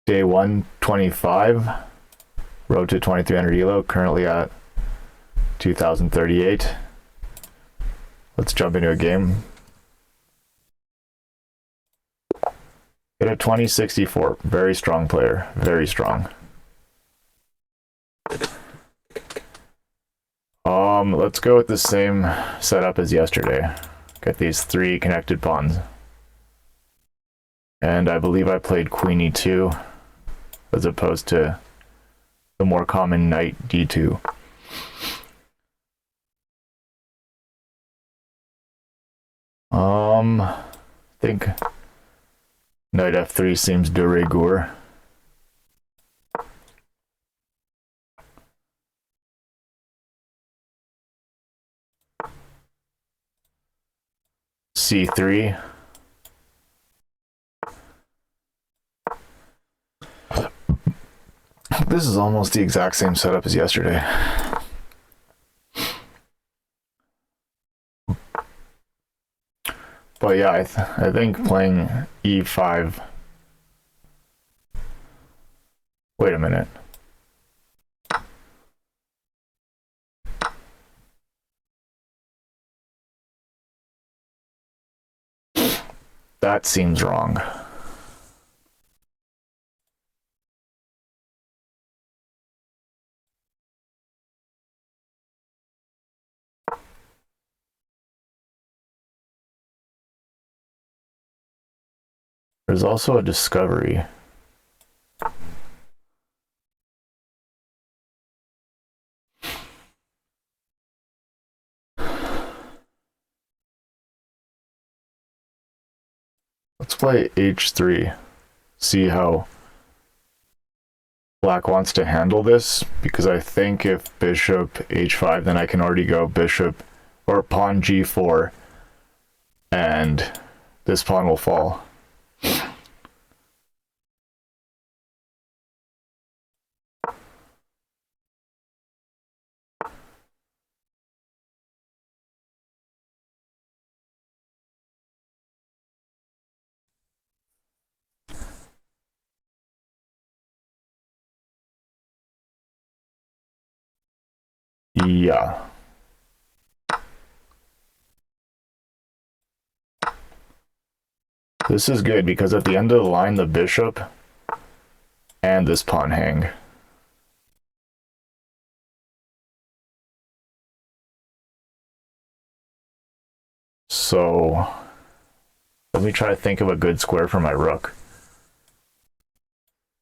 Day 125, road to 2300 ELO, currently at 2038. Let's jump into a game. Hit a 2064, very strong player, very strong. Let's go with the same setup as yesterday. Get these 3 connected pawns. And I believe I played Queen E2 as opposed to the more common Knight D2. I think Knight F3 seems de rigueur. C3. This is almost the exact same setup as yesterday. But yeah, I think playing E5. Wait a minute. That seems wrong. There's also a discovery. Let's play H3. See how Black wants to handle this, because I think if bishop H5, then I can already go bishop or pawn G4, and this pawn will fall. Yeah. This is good because at the end of the line, the bishop and this pawn hang. So let me try to think of a good square for my rook.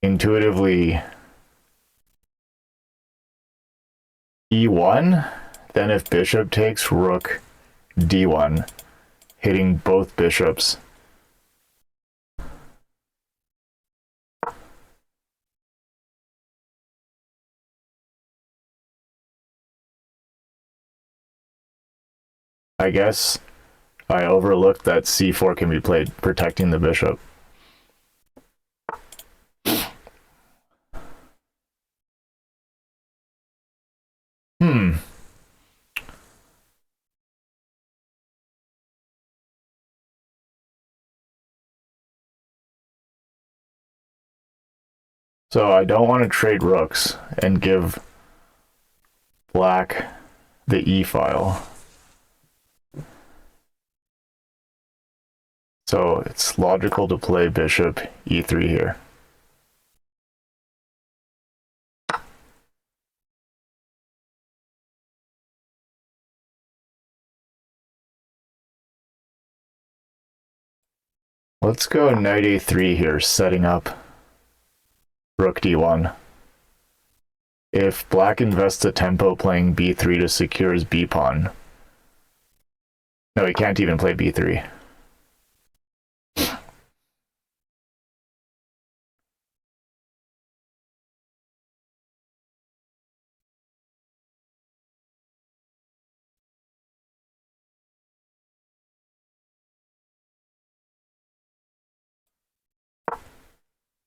Intuitively, E1, then if bishop takes, rook D1, hitting both bishops. I guess I overlooked that C4 can be played, protecting the bishop. So I don't want to trade rooks and give Black the E file. So it's logical to play bishop E3 here. Let's go knight A3 here, setting up rook D1. If Black invests the tempo playing B3 to secure his B pawn. No, he can't even play B3.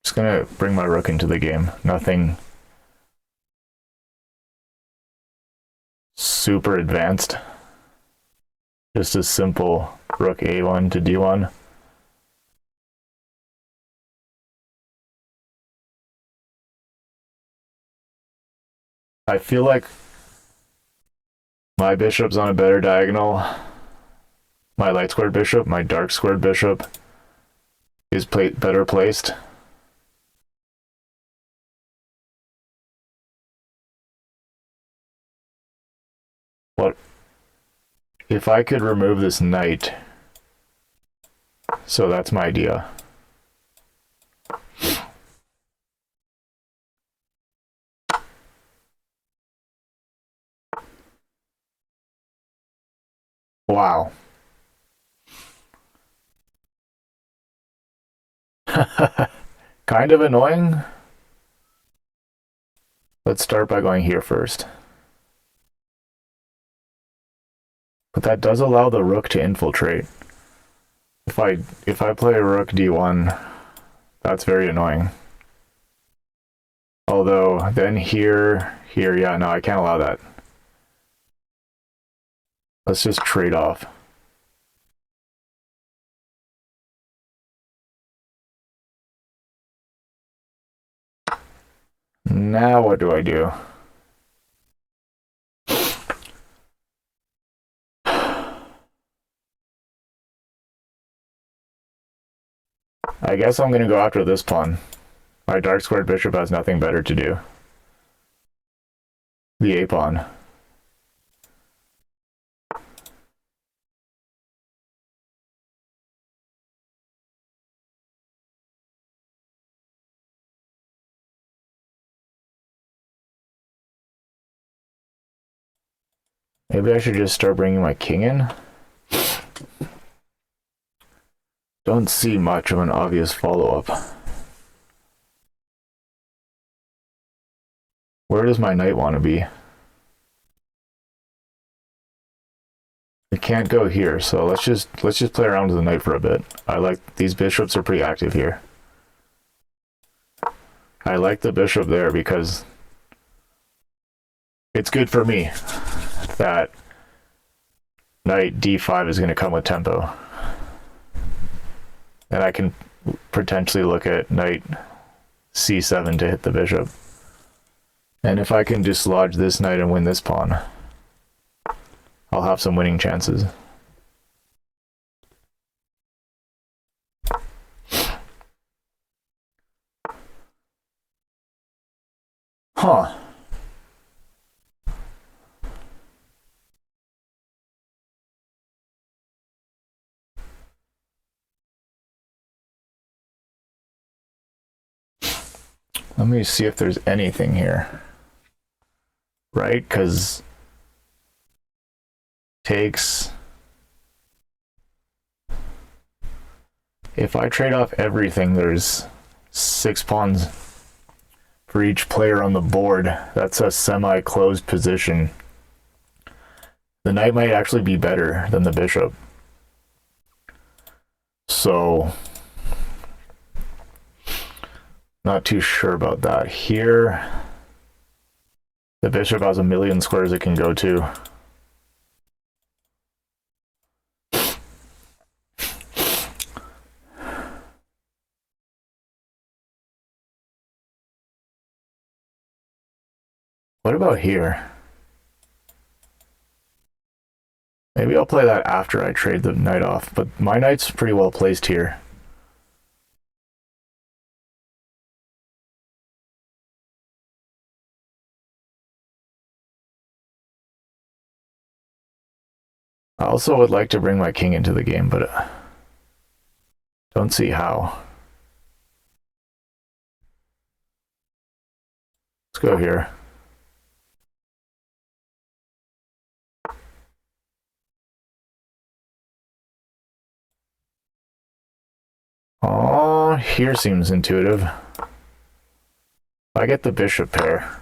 Just gonna bring my rook into the game. Nothing super advanced. Just a simple rook A1 to D1. I feel like my bishop's on a better diagonal. My light squared bishop, my dark squared bishop is better placed. What if I could remove this knight? So that's my idea. Wow. Kind of annoying. Let's start by going here first. But that does allow the rook to infiltrate. If I play rook d1, that's very annoying. Although then here, yeah, no, I can't allow that. Let's just trade off. Now what do I do? I guess I'm gonna go after this pawn. My dark squared bishop has nothing better to do. The a pawn. Maybe I should just start bringing my king in. Don't see much of an obvious follow-up. Where does my knight want to be? It can't go here, so let's just play around with the knight for a bit. I like these bishops are pretty active here. I like the bishop there because it's good for me that knight d5 is going to come with tempo. And I can potentially look at knight c7 to hit the bishop. And if I can dislodge this knight and win this pawn, I'll have some winning chances. Huh. Let me see if there's anything here. Right? Because takes... If I trade off everything, there's 6 pawns for each player on the board. That's a semi-closed position. The knight might actually be better than the bishop. So, not too sure about that. Here, the bishop has a million squares it can go to. What about here? Maybe I'll play that after I trade the knight off, but my knight's pretty well placed here. I also would like to bring my king into the game, but don't see how. Let's go here. Oh, here seems intuitive. I get the bishop pair.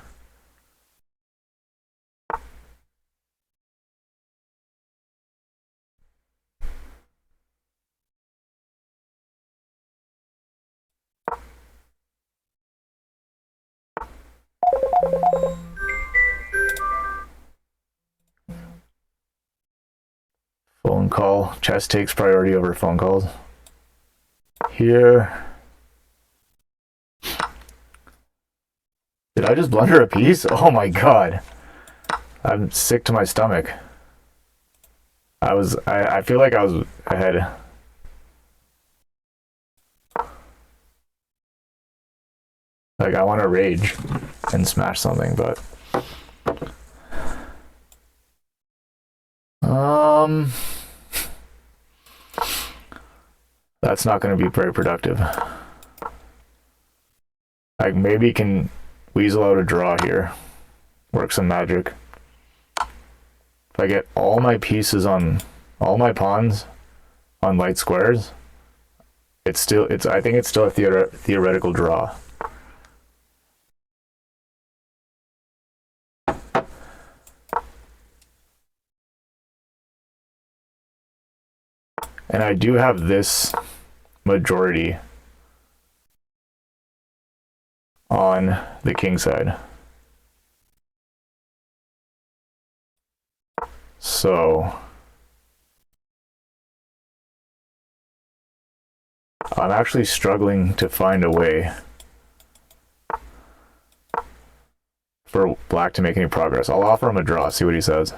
Phone call. Chess takes priority over phone calls. Here. Did I just blunder a piece? Oh my god. I'm sick to my stomach. I feel like I was ahead. Like, I want to rage and smash something, but... That's not going to be very productive. I maybe can weasel out a draw here. Work some magic. If I get all my pieces on... all my pawns on light squares, I think it's still a theoretical draw. And I do have this majority on the king side. So I'm actually struggling to find a way for black to make any progress. I'll offer him a draw, see what he says.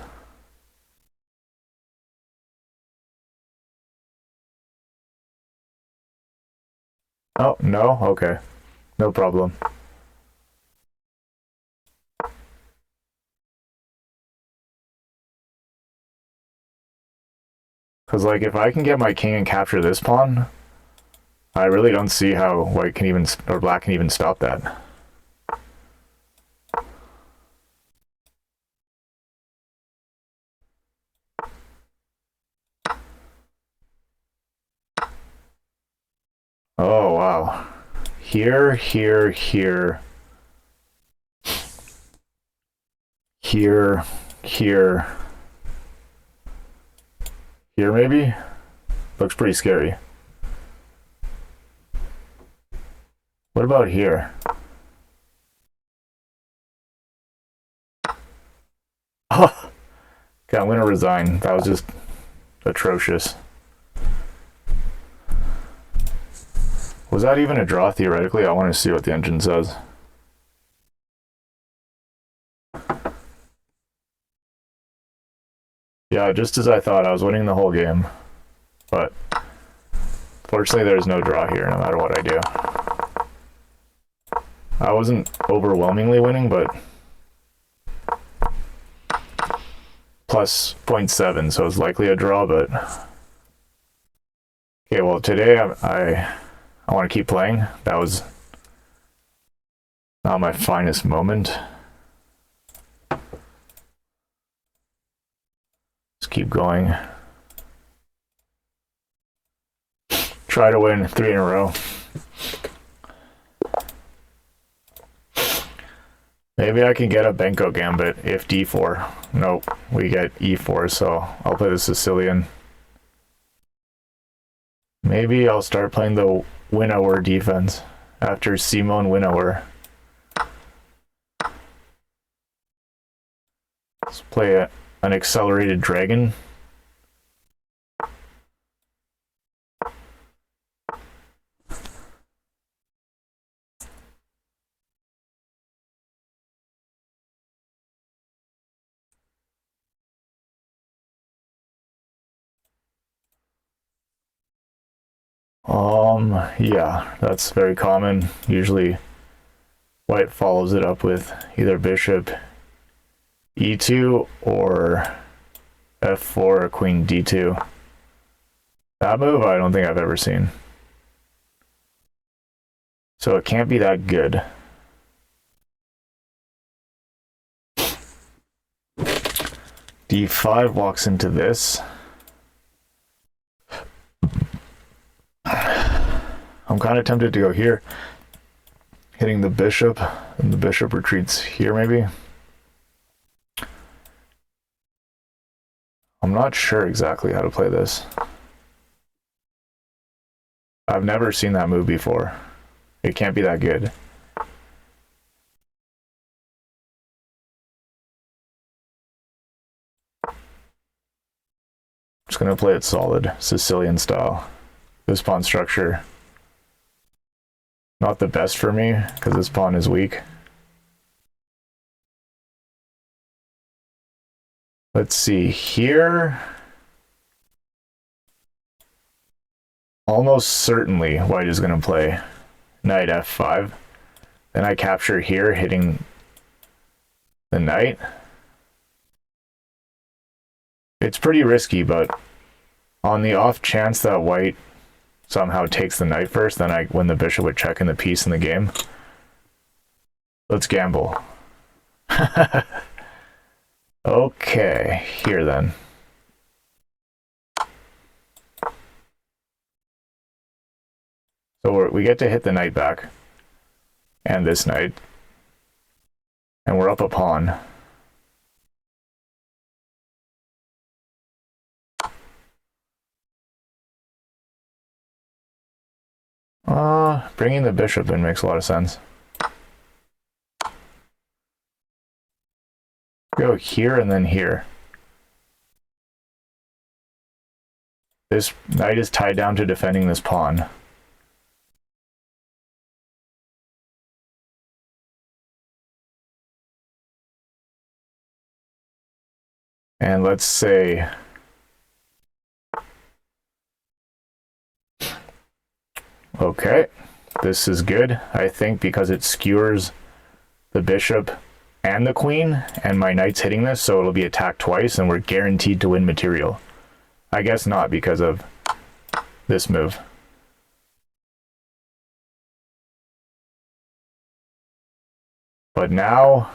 Oh, no? Okay. No problem. Because, like, if I can get my king and capture this pawn, I really don't see how white can even, or black can even stop that. Oh, wow. Here, here, here. Here, here. Here, maybe? Looks pretty scary. What about here? Oh! Okay, I'm gonna resign. That was just atrocious. Was that even a draw theoretically? I want to see what the engine says. Yeah, just as I thought, I was winning the whole game. But fortunately there's no draw here no matter what I do. I wasn't overwhelmingly winning, but plus 0.7, so it's likely a draw, but okay, well today I want to keep playing. That was not my finest moment. Let's keep going. Try to win 3 in a row. Maybe I can get a Benko Gambit if d4. Nope, we get e4, so I'll play the Sicilian. Maybe I'll start playing the Winnower defense after Simone Winnower. Let's play an accelerated dragon. Yeah, that's very common. Usually white follows it up with either bishop e2 or f4 or queen d2. That move I don't think I've ever seen. So it can't be that good. d5 walks into this. I'm kind of tempted to go here, hitting the bishop, and the bishop retreats here maybe. I'm not sure exactly how to play this. I've never seen that move before. It can't be that good. Just gonna play it solid, Sicilian style. This pawn structure, not the best for me, because this pawn is weak. Let's see here. Almost certainly white is going to play knight f5. Then I capture here, hitting the knight. It's pretty risky, but on the off chance that white somehow takes the knight first, then I win the bishop with checking the piece in the game. Let's gamble. Okay, here then. So we get to hit the knight back. And this knight. And we're up a pawn. Bringing the bishop in makes a lot of sense. Go here and then here. This knight is tied down to defending this pawn. And let's say okay, this is good, I think, because it skewers the bishop and the queen, and my knight's hitting this, so it'll be attacked twice, and we're guaranteed to win material. I guess not because of this move. But now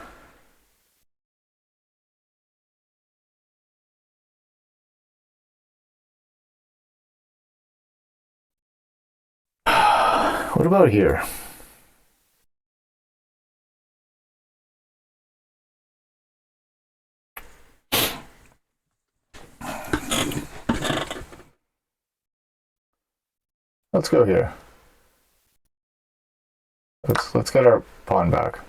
what about here? Let's go here. Let's get our pawn back.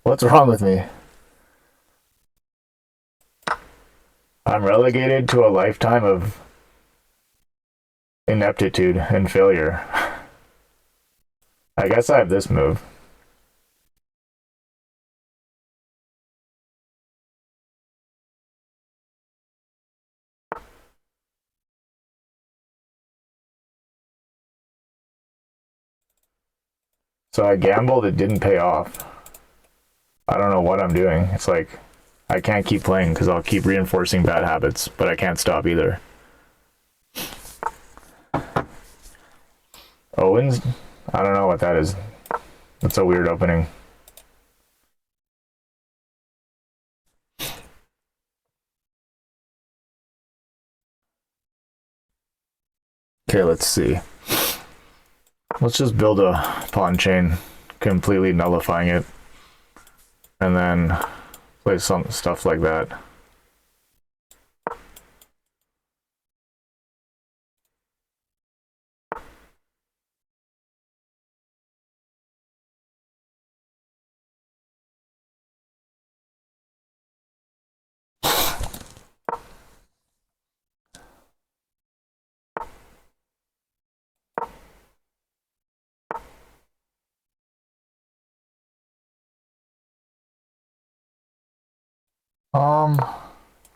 What's wrong with me? I'm relegated to a lifetime of ineptitude and failure. I guess I have this move. So I gambled, it didn't pay off. I don't know what I'm doing. It's like, I can't keep playing because I'll keep reinforcing bad habits, but I can't stop either. Owens? I don't know what that is. That's a weird opening. Okay, let's see. Let's just build a pawn chain, completely nullifying it, and then play some stuff like that.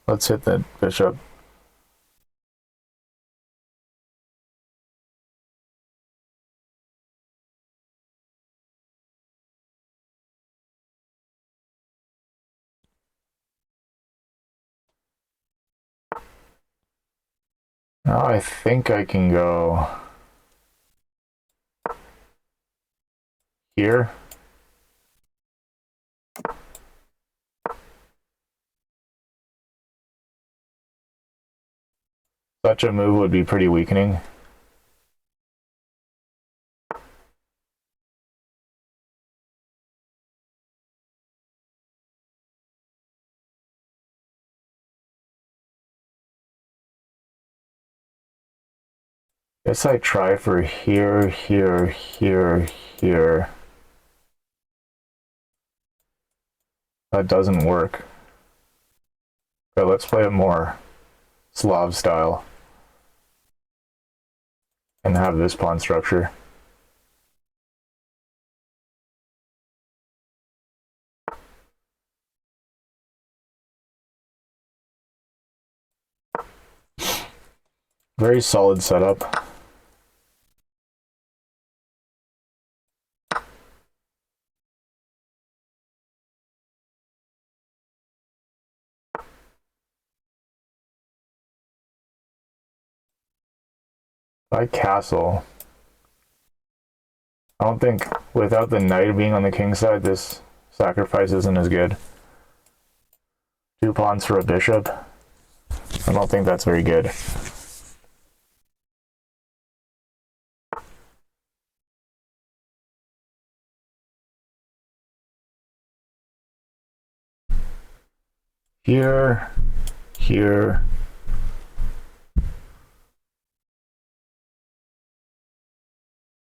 Let's hit the bishop. Now I think I can go here. Such a move would be pretty weakening. Guess I try for here, here, here, here. That doesn't work. Okay, let's play it more Slav style and have this pawn structure. Very solid setup. By castle. I don't think, without the knight being on the king side, this sacrifice isn't as good. 2 pawns for a bishop. I don't think that's very good. Here, here.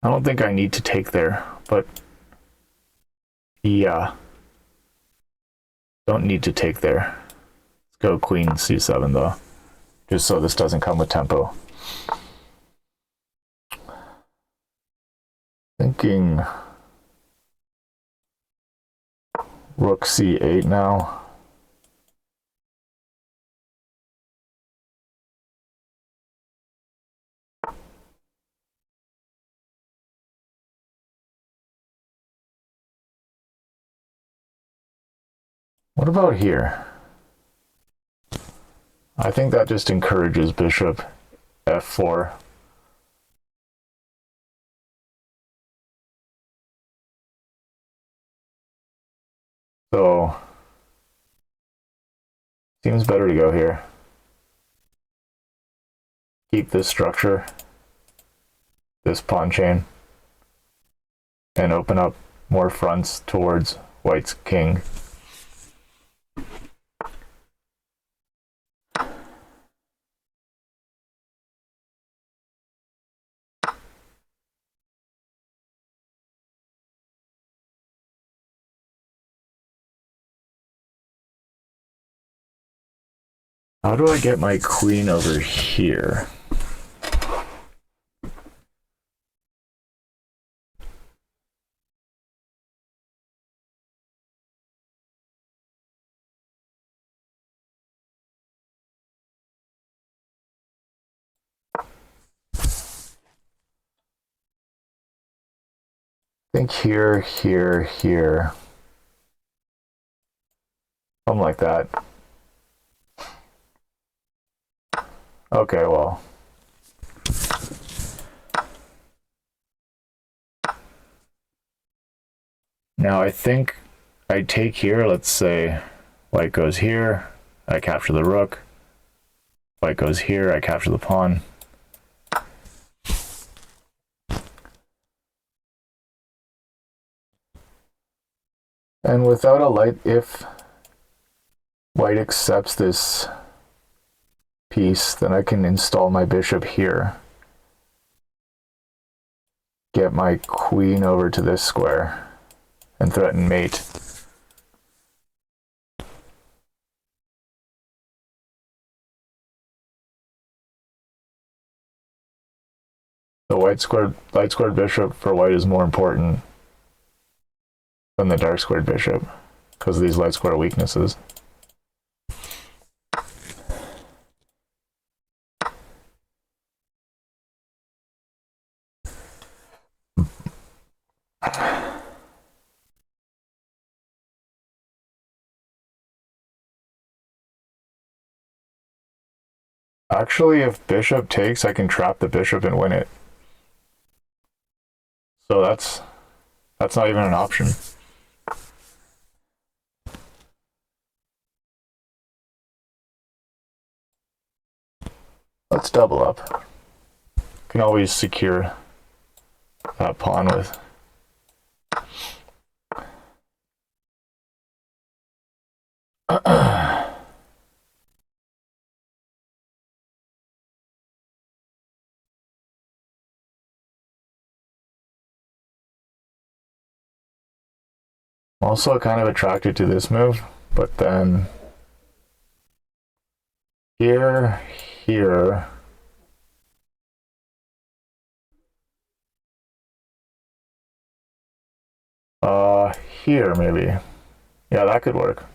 I don't think I need to take there, but yeah. Don't need to take there. Let's go queen c7 though, just so this doesn't come with tempo. Thinking rook c8 now. What about here? I think that just encourages bishop f4. So, seems better to go here. Keep this structure, this pawn chain, and open up more fronts towards white's king. How do I get my queen over here? I think here, here, here. Something like that. Okay, well. Now I think I take here, let's say white goes here, I capture the rook. White goes here, I capture the pawn. And without a light, if white accepts this piece, then I can install my bishop here. Get my queen over to this square and threaten mate. The light squared bishop for white is more important than the dark squared bishop because of these light square weaknesses. Actually, if bishop takes, I can trap the bishop and win it. So that's not even an option. Let's double up. Can always secure that pawn with. I'm also kind of attracted to this move, but then here, here, here maybe. Yeah, that could work.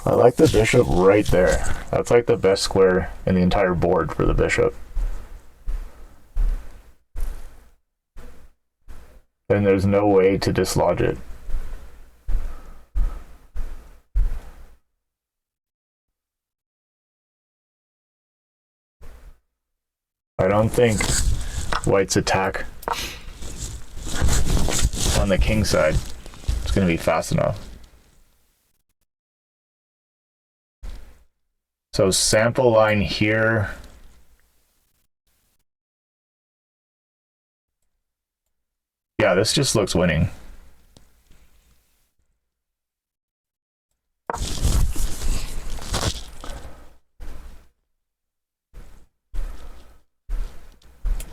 I like the bishop right there. That's like the best square in the entire board for the bishop. And there's no way to dislodge it. I don't think white's attack on the king side is going to be fast enough. So sample line here. Yeah, this just looks winning.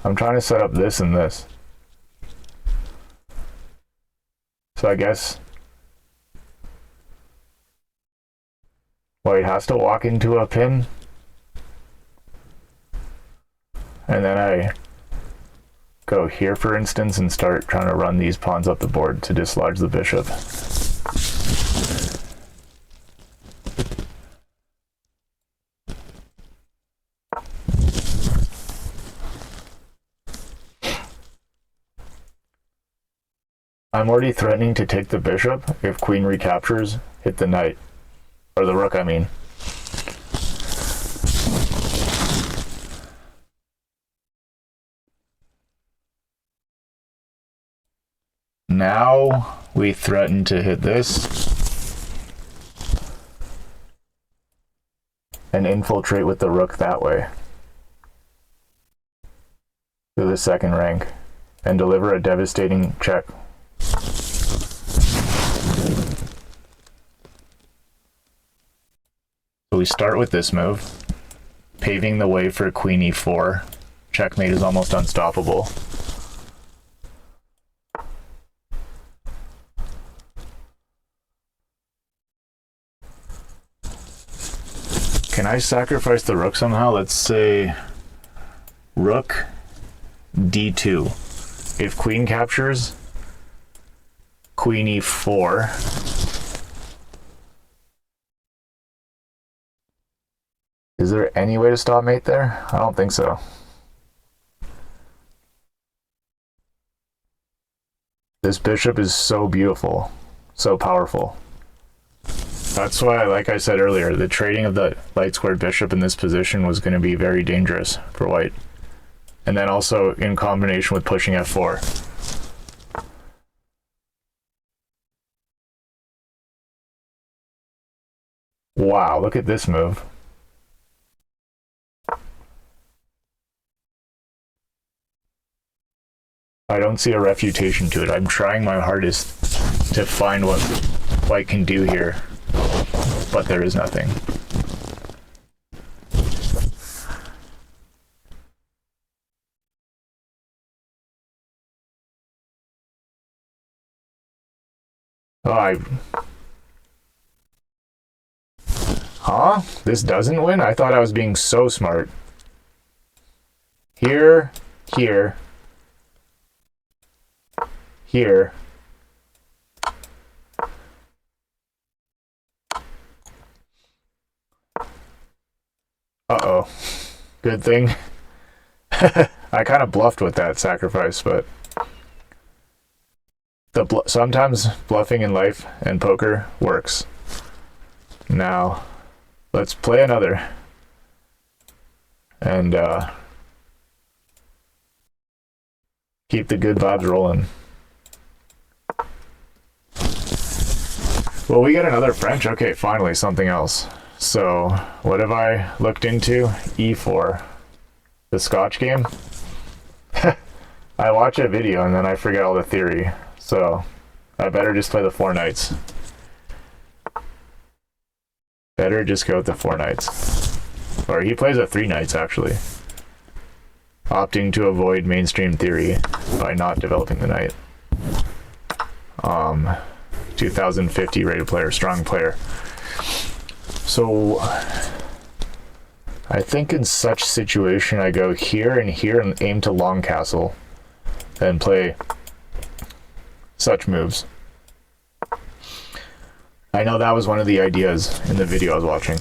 I'm trying to set up this and this. So I guess white has to walk into a pin. And then I go here, for instance, and start trying to run these pawns up the board to dislodge the bishop. I'm already threatening to take the bishop if queen recaptures, hit the knight. Or the rook, I mean. Now we threaten to hit this and infiltrate with the rook that way to the second rank and deliver a devastating check. So we start with this move, paving the way for queen e4. Checkmate is almost unstoppable. Can I sacrifice the rook somehow? Let's say rook d2. If queen captures, queen e4. Is there any way to stop mate there? I don't think so. This bishop is so beautiful, so powerful. That's why, like I said earlier, the trading of the light squared bishop in this position was going to be very dangerous for white. And then also in combination with pushing f4. Wow, look at this move. I don't see a refutation to it. I'm trying my hardest to find what white can do here, but there is nothing. Huh? This doesn't win? I thought I was being so smart. Here, here, here. Uh-oh. Good thing. I kind of bluffed with that sacrifice, but sometimes bluffing in life and poker works. Now, let's play another. And keep the good vibes rolling. Well, we get another French. Okay, finally, something else. So, what have I looked into? E4. The Scotch game? I watch a video and then I forget all the theory. So, I better just play the 4 knights. Better just go with the 4 knights. Or he plays a 3 knights, actually. Opting to avoid mainstream theory by not developing the knight. 2050 rated player, strong player. So I think in such situation I go here and aim to long castle and play such moves. I know that was one of the ideas in the video I was watching.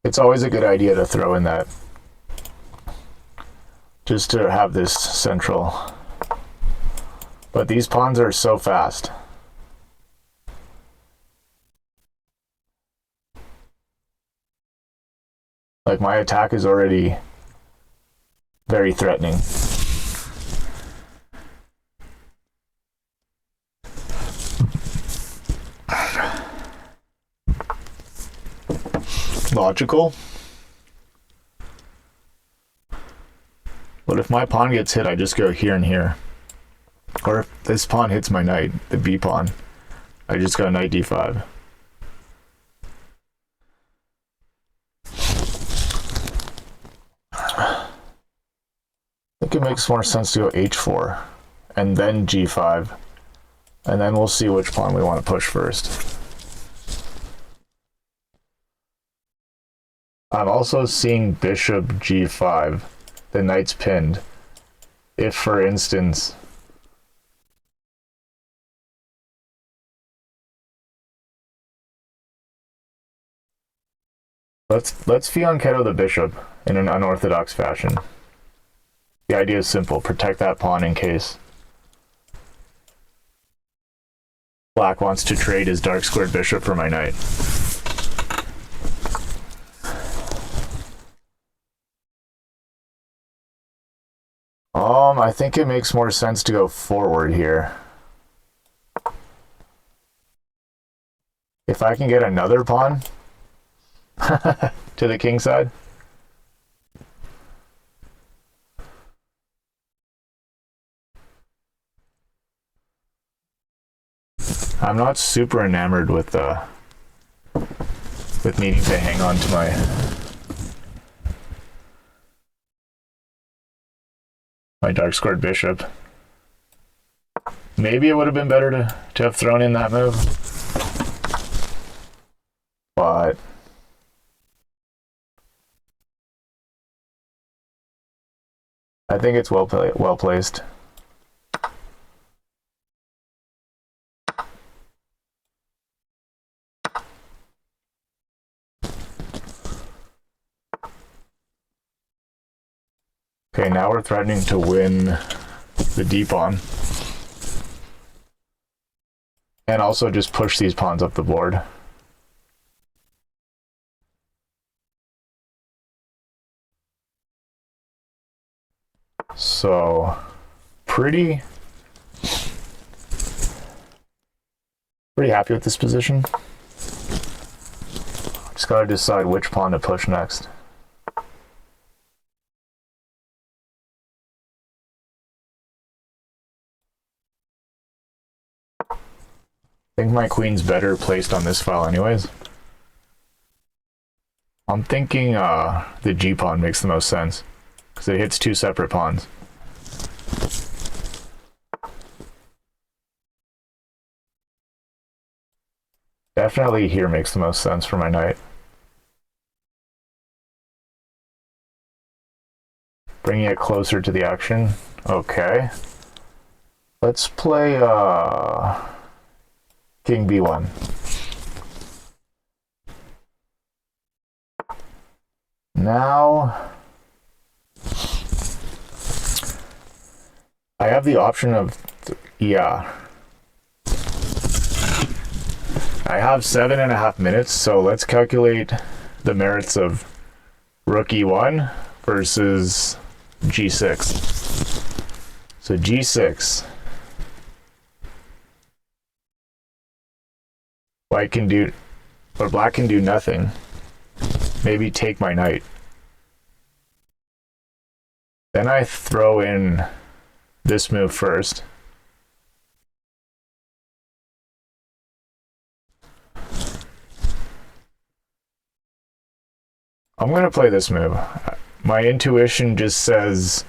It's always a good idea to throw in that, just to have this central. But these pawns are so fast. Like, my attack is already very threatening. Logical. But if my pawn gets hit, I just go here and here. Or if this pawn hits my knight, the B pawn, I just go knight d5. I think it makes more sense to go h4 and then g5, and then we'll see which pawn we want to push first. I'm also seeing bishop g5, the knight's pinned. If, for instance, let's fianchetto the bishop in an unorthodox fashion. The idea is simple: protect that pawn in case black wants to trade his dark squared bishop for my knight. I think it makes more sense to go forward here. If I can get another pawn to the king side. I'm not super enamored with needing to hang on to my dark squared bishop. Maybe it would have been better to have thrown in that move, but I think it's well placed. Okay, now we're threatening to win the D pawn. And also just push these pawns up the board. So, pretty happy with this position. Just gotta decide which pawn to push next. I think my queen's better placed on this file anyways. I'm thinking the G pawn makes the most sense, because it hits two separate pawns. Definitely here makes the most sense for my knight. Bringing it closer to the action. Okay. Let's play King B1. Now I have the option of, I have 7.5 minutes, so let's calculate the merits of Rook E1 versus G6. So G6. White can do, or black can do nothing. Maybe take my knight. Then I throw in this move first. I'm gonna play this move. My intuition just says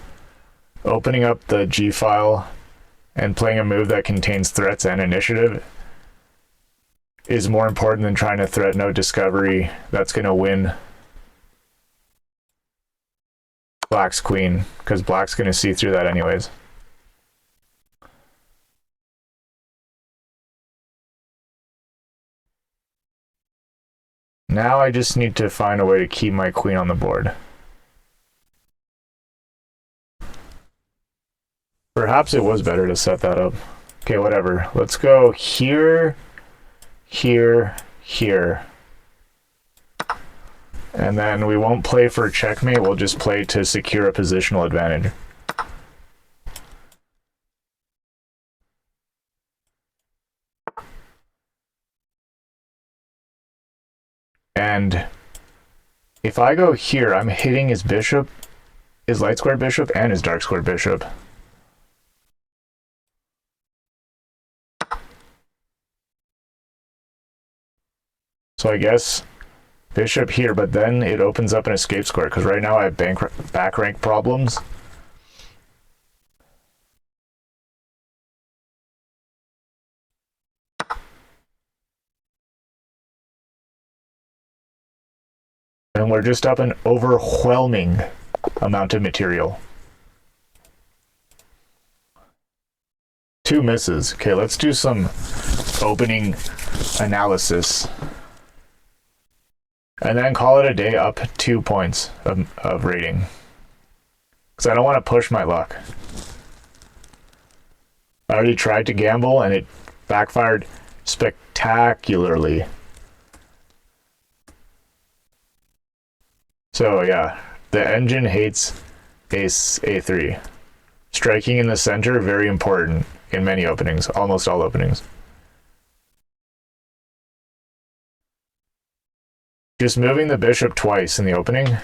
opening up the G file and playing a move that contains threats and initiative is more important than trying to threaten out discovery that's gonna win black's queen, because black's going to see through that anyways. Now I just need to find a way to keep my queen on the board. Perhaps it was better to set that up. Okay, whatever. Let's go here, here, here. And then we won't play for checkmate, we'll just play to secure a positional advantage. And if I go here, I'm hitting his bishop, his light square bishop, and his dark square bishop. So I guess bishop here, but then it opens up an escape square, because right now I have back rank problems. And we're just up an overwhelming amount of material. 2 misses. Okay, let's do some opening analysis. And then call it a day, up 2 points of rating. Because I don't want to push my luck. I already tried to gamble and it backfired spectacularly. So yeah, the engine hates ace a3. Striking in the center, very important in many openings, almost all openings. Just moving the bishop twice in the opening.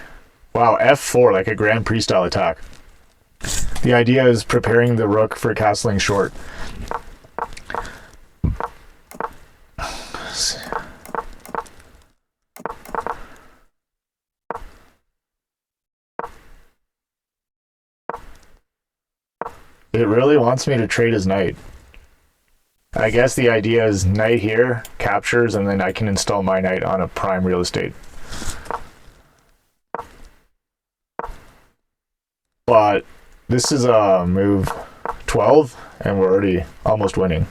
Wow, f4, like a Grand Prix style attack. The idea is preparing the rook for castling short. It really wants me to trade his knight. I guess the idea is knight here, captures, and then I can install my knight on a prime real estate. But this is move 12, and we're already almost winning.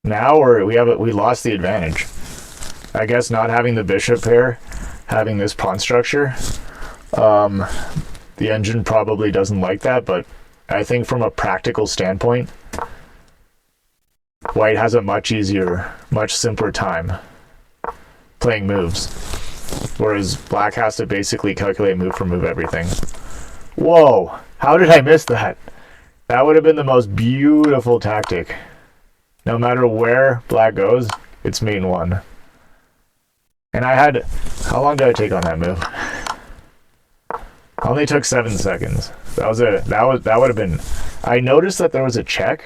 Now we lost the advantage. I guess not having the bishop pair, having this pawn structure, the engine probably doesn't like that, but I think from a practical standpoint, white has a much easier, much simpler time playing moves, whereas black has to basically calculate move for move everything. Whoa, how did I miss that? That would have been the most beautiful tactic. No matter where black goes, it's mate one. And I had, how long did I take on that move? I only took 7 seconds. That would have been, I noticed that there was a check,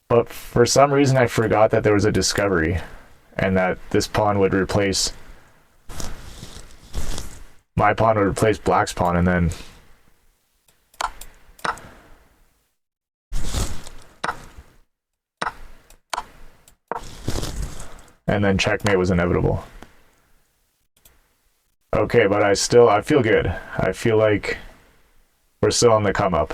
but for some reason I forgot that there was a discovery and that this pawn would replace, my pawn would replace black's pawn, and then checkmate was inevitable. Okay, but I feel good. I feel like we're still on the come up.